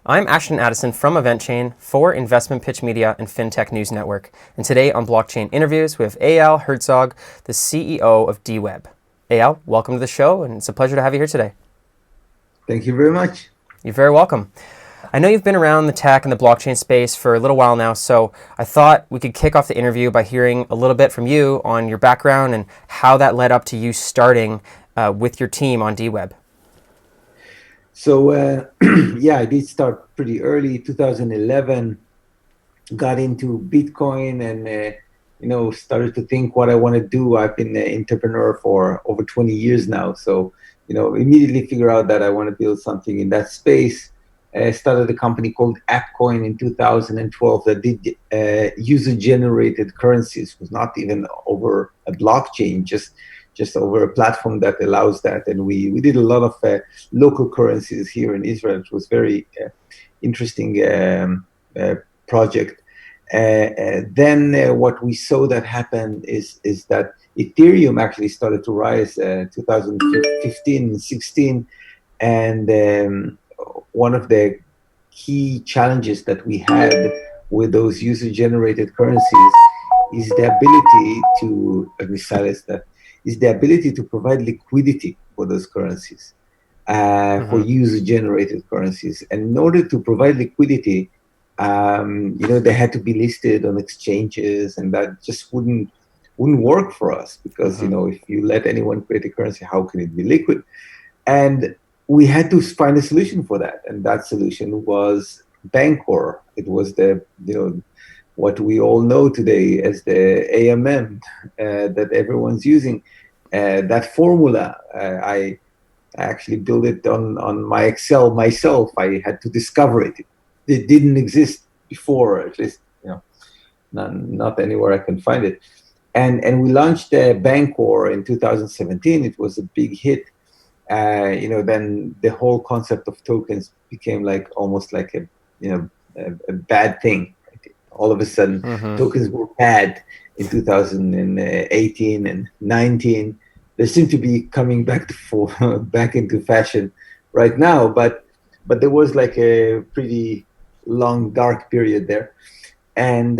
I'm Ashton Addison from EventChain for Investmentpitch Media and FinTech News Network. And today on Blockchain Interviews with Eyal Hertzog, the CEO of deWeb. Eyal, welcome to the show, and it's a pleasure to have you here today. Thank you very much. You're very welcome. I know you've been around the tech and the blockchain space for a little while now, so I thought we could kick off the interview by hearing a little bit from you on your background and how that led up to you starting with your team on deWeb. So, yeah, I did start pretty early, 2011, got into Bitcoin and, started to think what I want to do. I've been an entrepreneur for over 20 years now. So, immediately figure out that I want to build something in that space. I started a company called AppCoin in 2012 that did user-generated currencies. It was not even over a blockchain, just over a platform that allows that. And we did a lot of local currencies here in Israel. It was very interesting project. Then what we saw that happen is that Ethereum actually started to rise 2015 and 16. And one of the key challenges that we had with those user-generated currencies is the ability to, the ability to provide liquidity for those currencies, for user-generated currencies. And in order to provide liquidity, they had to be listed on exchanges, and that just wouldn't work for us because, if you let anyone create a currency, how can it be liquid? And we had to find a solution for that. And that solution was Bancor. It was what we all know today as the AMM that everyone's using. That formula, I actually built it on my Excel myself. I had to discover it. It didn't exist before, at least, not anywhere I can find it. And we launched Bancor in 2017. It was a big hit. Then the whole concept of tokens became almost like a bad thing. All of a sudden, tokens were bad in 2018 and 19. They seem to be coming back into fashion right now, but there was a pretty long dark period there. And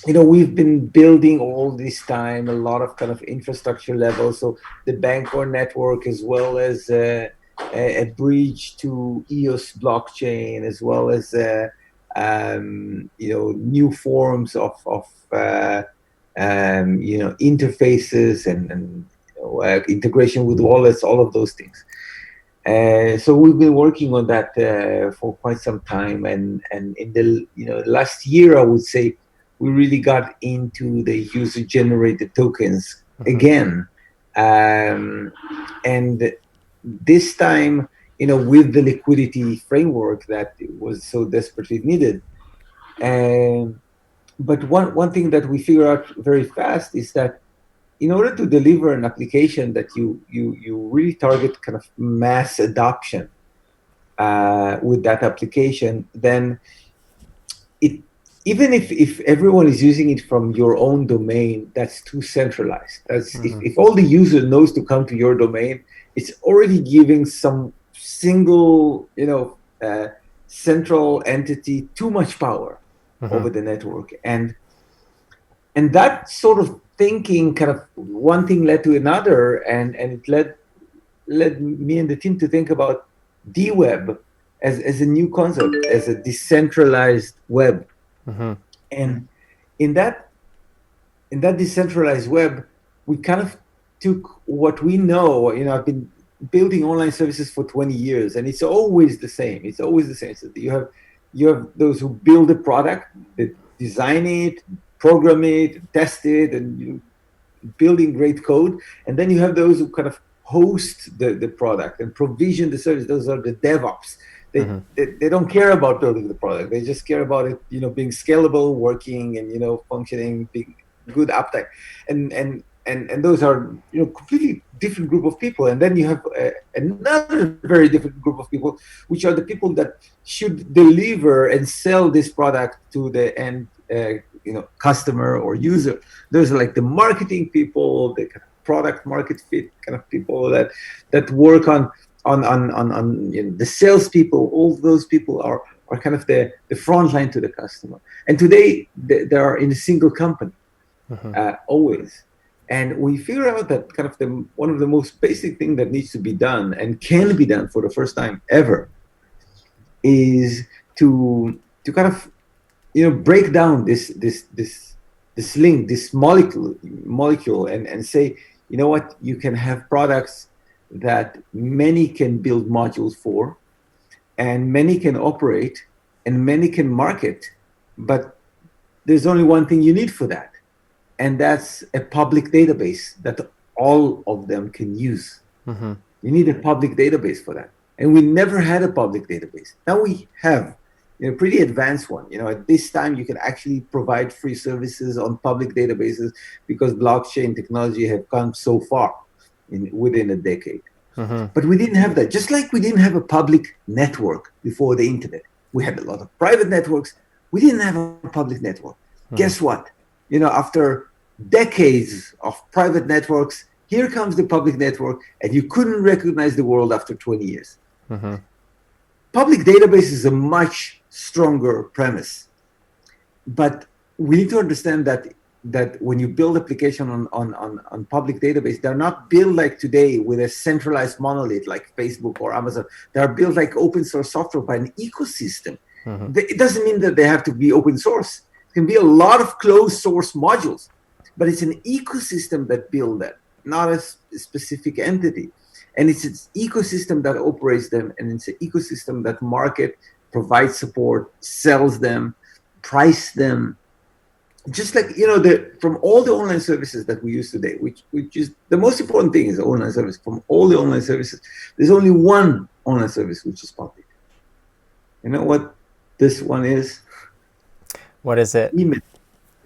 we've been building all this time a lot of kind of infrastructure level. So the Bancor network, as well as a bridge to EOS blockchain, as well as new forms of interfaces and integration with wallets, all of those things. So we've been working on that for quite some time, and in the last year, I would say, we really got into the user-generated tokens again, and this time, with the liquidity framework that was so desperately needed. But one thing that we figure out very fast is that in order to deliver an application that you really target kind of mass adoption with that application, then even if everyone is using it from your own domain, that's too centralized. That's if all the user knows to come to your domain, it's already giving some single central entity too much power over the network. And that sort of thinking, kind of one thing led to another, and it led me and the team to think about deWeb as a new concept, as a decentralized web. And in that decentralized web, we kind of took what we know. I've been building online services for 20 years, and it's always the same. So you have those who build a product, that design it, program it, test it, and building great code. And then you have those who kind of host the product and provision the service. Those are the DevOps. They don't care about building the product. They just care about it, being scalable, working, and functioning, being good uptime. And those are completely different group of people. And then you have another very different group of people, which are the people that should deliver and sell this product to the end customer or user. Those are like the marketing people, the product market fit kind of people that work on the salespeople. All those people are kind of the front line to the customer. And today they are in a single company, always. And we figure out that kind of one of the most basic thing that needs to be done and can be done for the first time ever is to kind of break down this link, this molecule, and say, you know what, you can have products that many can build modules for, and many can operate, and many can market, but there's only one thing you need for that, and that's a public database that all of them can use. You need a public database for that, and we never had a public database. Now we have a pretty advanced one. At this time you can actually provide free services on public databases because blockchain technology have come so far within a decade. But we didn't have that. Just like we didn't have a public network before the internet. We had a lot of private networks. We didn't have a public network. Guess what? After decades of private networks, here comes the public network, and you couldn't recognize the world after 20 years. Public database is a much stronger premise, but we need to understand that when you build application on public database, they're not built like today with a centralized monolith like Facebook or Amazon. They're built like open source software by an ecosystem. It doesn't mean that they have to be open source. It can be a lot of closed source modules, but it's an ecosystem that build that, not a specific entity. And it's an ecosystem that operates them, and it's an ecosystem that market, provides support, sells them, price them. Just like, from all the online services that we use today, which is the most important thing is the online service. From all the online services, there's only one online service which is public. You know what this one is? What is it? Email.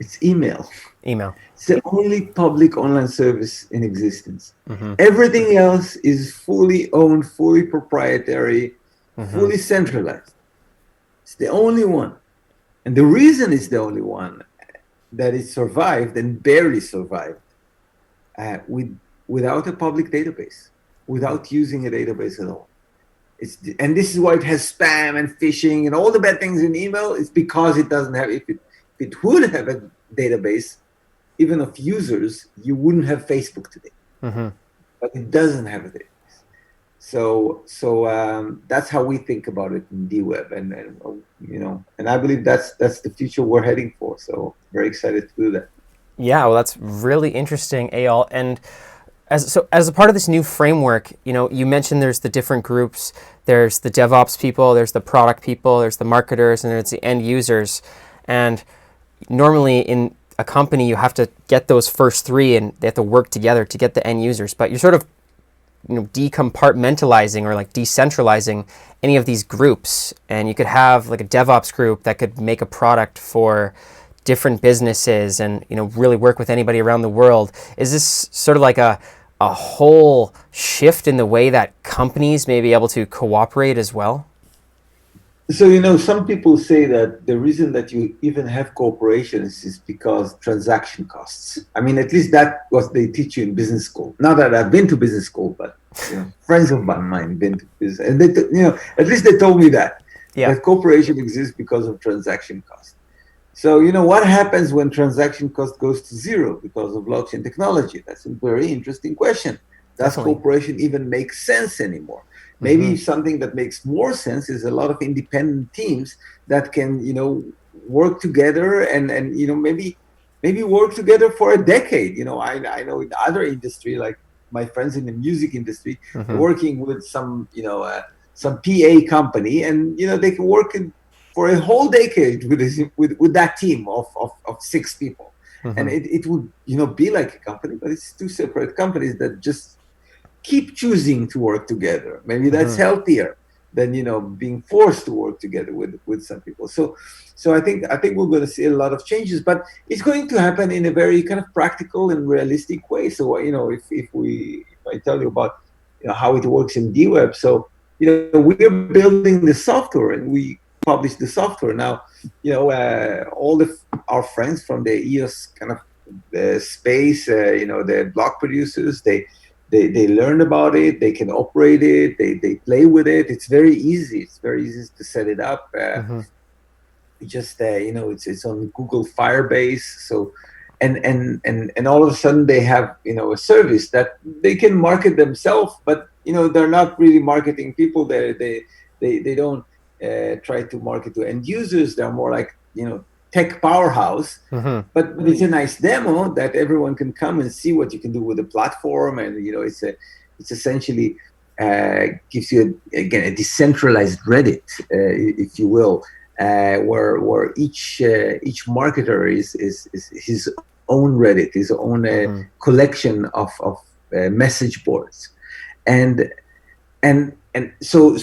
It's email. Email. It's the only public online service in existence. Everything else is fully owned, fully proprietary, fully centralized. It's the only one. And the reason it's the only one that it survived and barely survived without a public database, without using a database at all. And this is why it has spam and phishing and all the bad things in email. It's because it doesn't have, if it would have a database, even of users, you wouldn't have Facebook today. But it doesn't have a database. So that's how we think about it in deWeb, and I believe that's the future we're heading for. So very excited to do that. Yeah, well, that's really interesting, Eyal. And as a part of this new framework, you mentioned there's the different groups. There's the DevOps people, there's the product people, there's the marketers, and there's the end users. And normally in a company, you have to get those first three, and they have to work together to get the end users. But you're sort of decompartmentalizing or like decentralizing any of these groups, and you could have like a DevOps group that could make a product for different businesses and really work with anybody around the world. Is this sort of like a whole shift in the way that companies may be able to cooperate as well? So, some people say that the reason that you even have corporations is because transaction costs. I mean, at least that what they teach you in business school. Not that I've been to business school, but friends of mine been to business, and they, at least they told me that that corporation exists because of transaction costs. So, what happens when transaction cost goes to zero because of blockchain technology? That's a very interesting question. Does corporation even make sense anymore? Maybe something that makes more sense is a lot of independent teams that can, work together and maybe work together for a decade. I know in other industry, like my friends in the music industry, working with some PA company, and they can work for a whole decade with that team of 6 people, and it would be like a company, but it's 2 separate companies that just keep choosing to work together. Maybe that's healthier than being forced to work together with some people. So I think we're going to see a lot of changes, but it's going to happen in a very kind of practical and realistic way. So if I tell you about how it works in deWeb, so we're building the software and we publish the software now. All our friends from the EOS kind of the space, the block producers, they they learn about it, they can operate it, they play with it. It's very easy. It's very easy to set it up. Mm-hmm. Just it's on Google Firebase. So and all of a sudden they have a service that they can market themselves, but they're not really marketing people. They don't try to market to end users. They're more like tech powerhouse. Mm-hmm. But it's a nice demo that everyone can come and see what you can do with the platform. And it's essentially gives you again a decentralized Reddit, if you will, where each marketer is his own Reddit, his own collection of message boards, and so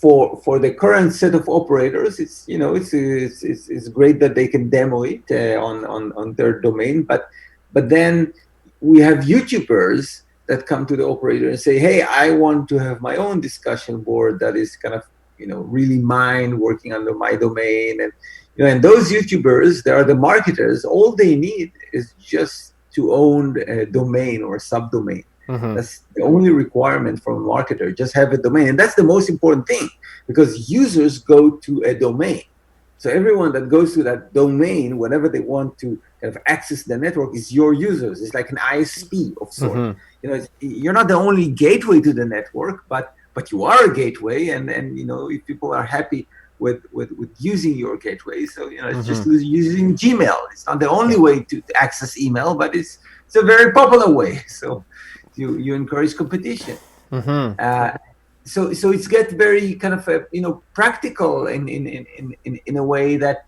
for the current set of operators, it's great that they can demo it on their domain, but then we have YouTubers that come to the operator and say, hey, I want to have my own discussion board that is kind of really mine, working under my domain. And those YouTubers, they are the marketers. All they need is just to own a domain or a subdomain. Mm-hmm. That's the only requirement from a marketer. Just have a domain. And that's the most important thing, because users go to a domain. So everyone that goes to that domain, whenever they want to kind of access the network, is your users. It's like an ISP of sorts. Mm-hmm. You're not the only gateway to the network, but you are a gateway. And if people are happy with using your gateway, so it's just using Gmail. It's not the only way to access email, but it's a very popular way. So you encourage competition. So it's get very kind of practical in a way that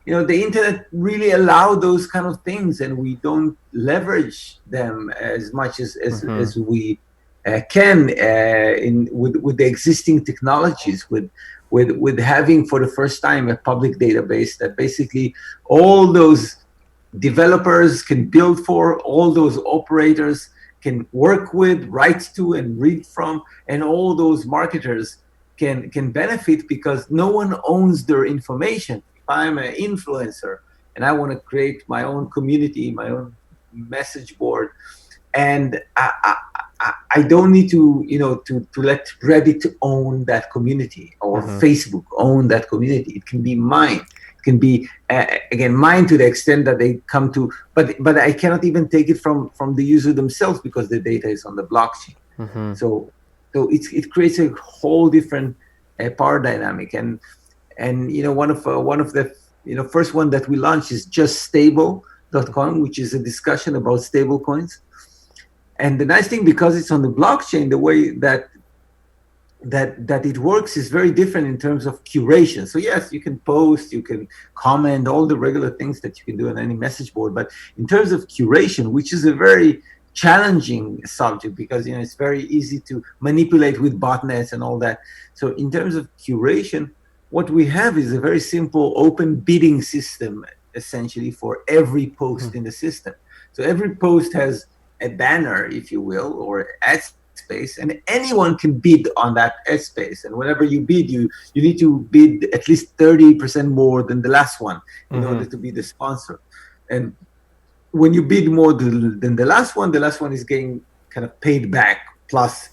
the internet really allow those kind of things, and we don't leverage them as much as we can with the existing technologies, with having for the first time a public database that basically all those developers can build for, all those operators can work with, write to, and read from, and all those marketers can benefit, because no one owns their information. If I'm an influencer and I want to create my own community, my own message board, and I don't need to let Reddit own that community, or Facebook own that community. It can be mine. It can be again mine to the extent that they come to, but I cannot even take it from the user themselves, because the data is on the blockchain. So it creates a whole different power dynamic. And one of the first one that we launched is juststable.com, which is a discussion about stable coins. And the nice thing, because it's on the blockchain, the way that it works is very different in terms of curation. So yes, you can post, you can comment, all the regular things that you can do on any message board. But in terms of curation, which is a very challenging subject, because it's very easy to manipulate with botnets and all that. So in terms of curation, what we have is a very simple open bidding system, essentially, for every post in the system. So every post has a banner, if you will, or ad space, and anyone can bid on that ad space. And whenever you bid, you need to bid at least 30% more than the last one in order to be the sponsor. And when you bid more than the last one is getting kind of paid back, plus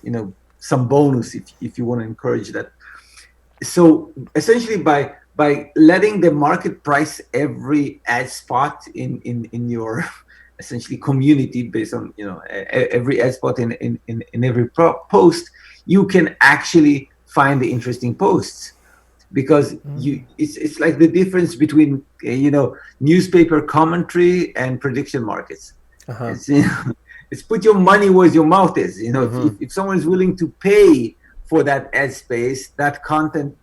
some bonus if you want to encourage that. So essentially, by letting the market price every ad spot in your essentially community, based on every ad spot in every post, you can actually find the interesting posts, because it's like the difference between newspaper commentary and prediction markets. It's put your money where your mouth is. If someone is willing to pay for that ad space, that content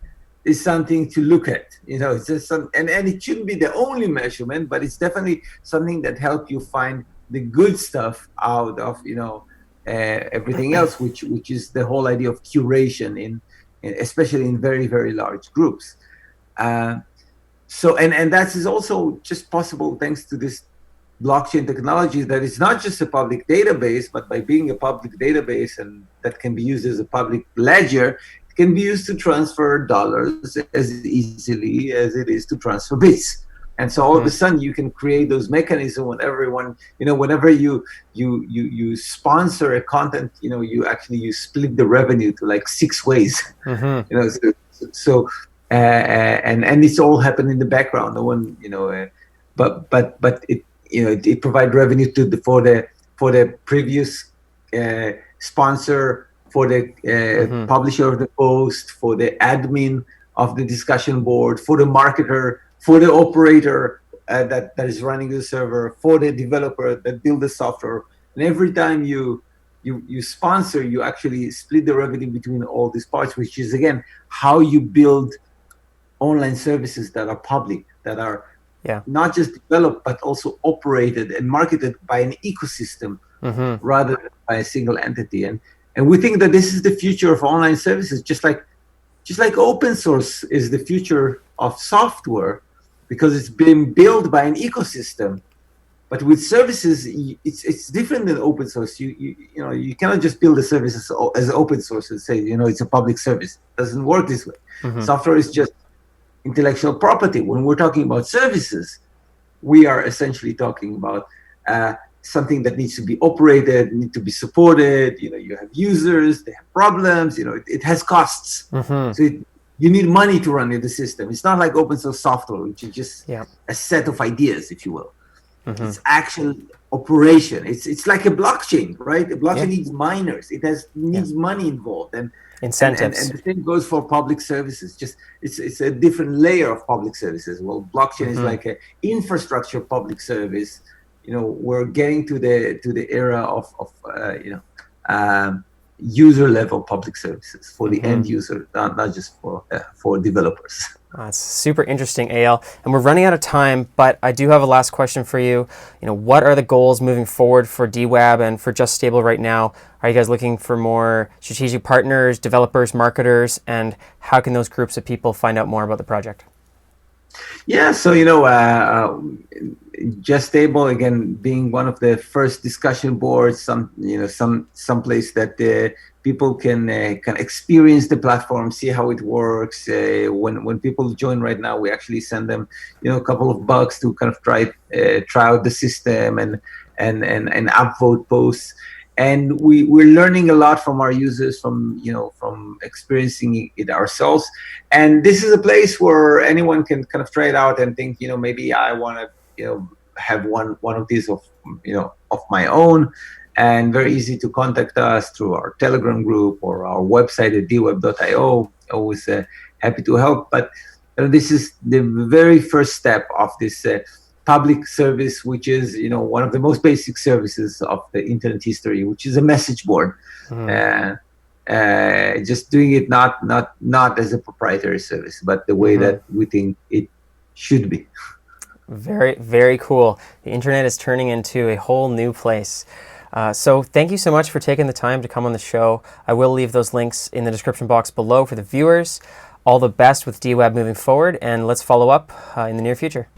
is something to look at. It's just and it shouldn't be the only measurement, but it's definitely something that helps you find the good stuff out of everything else, which is the whole idea of curation especially in very, very large groups. So that is also just possible thanks to this blockchain technology, that is not just a public database, but by being a public database and that can be used as a public ledger, can be used to transfer dollars as easily as it is to transfer bits. And so all of a sudden you can create those mechanisms when everyone, whenever you sponsor a content, you split the revenue to like 6 ways. And it's all happened in the background. No one, but it provide revenue for the previous sponsor, for the publisher of the post, for the admin of the discussion board, for the marketer, for the operator that is running the server, for the developer that build the software. And every time you sponsor, you actually split the revenue between all these parts, which is again how you build online services that are public, that are not just developed but also operated and marketed by an ecosystem rather than by a single entity. And we think that this is the future of online services, just like open source is the future of software, because it's been built by an ecosystem. But with services, it's different than open source. You cannot just build a service as open source and say it's a public service. It doesn't work this way. Software is just intellectual property. When we're talking about services, we are essentially talking about something that needs to be operated, need to be supported. You have users, they have problems. It has costs. So you need money to run the system. It's not like open source software, which is just a set of ideas, if you will. It's actual operation. It's like a blockchain, right? A blockchain needs miners. It needs money involved and incentives. And the same goes for public services. Just it's a different layer of public services. Well, blockchain is like an infrastructure public service. We're getting to the era of user level public services for the end user, not just for developers. That's super interesting, Eyal. And we're running out of time, but I do have a last question for you. What are the goals moving forward for deWeb and for Just Stable right now? Are you guys looking for more strategic partners, developers, marketers, and how can those groups of people find out more about the project? Yeah, so Just Stable, again, being one of the first discussion boards, some place that people can experience the platform, see how it works. When people join right now, we actually send them a couple of bucks to kind of try out the system and upvote posts. And we're learning a lot from our users, from experiencing it ourselves. And this is a place where anyone can kind of try it out and think, maybe I want to, have one of these of my own. And very easy to contact us through our Telegram group or our website at deweb.io. Always happy to help. But this is the very first step of this public service, which is one of the most basic services of the internet history, which is a message board. Just doing it not as a proprietary service, but the way that we think it should be. Very, very cool. The internet is turning into a whole new place. So thank you so much for taking the time to come on the show. I will leave those links in the description box below for the viewers. All the best with deWeb moving forward, and let's follow up in the near future.